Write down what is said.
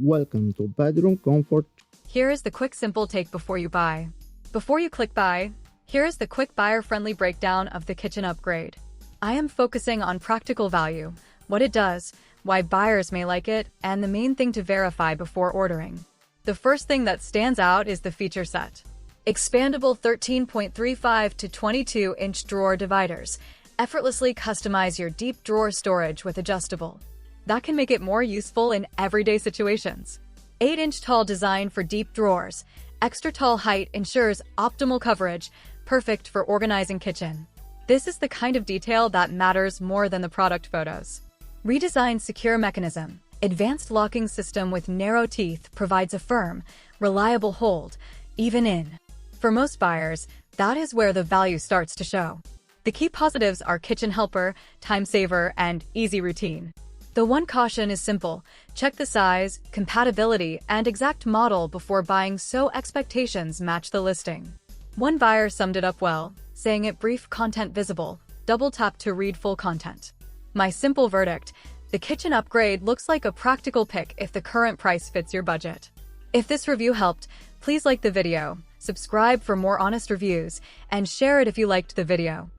Welcome to Bedroom Comfort. Here is the quick simple take before you buy. Before you click buy, here is the quick buyer-friendly breakdown of the kitchen upgrade. I am focusing on practical value, what it does, why buyers may like it, and the main thing to verify before ordering. The first thing that stands out is the feature set. Expandable 13.35 to 22-inch drawer dividers effortlessly customize your deep drawer storage with adjustable. That can make it more useful in everyday situations. 8-inch tall design for deep drawers. Extra tall height ensures optimal coverage, perfect for organizing kitchen. This is the kind of detail that matters more than the product photos. Redesigned secure mechanism. Advanced locking system with narrow teeth provides a firm, reliable hold, even in. For most buyers, that is where the value starts to show. The key positives are kitchen helper, time saver, and easy routine. The one caution is simple: check the size, compatibility, and exact model before buying so expectations match the listing. One buyer summed it up well, saying it brief content visible, double tap to read full content. My simple verdict: the kitchen upgrade looks like a practical pick if the current price fits your budget. If this review helped, please like the video, subscribe for more honest reviews, and share it if you liked the video.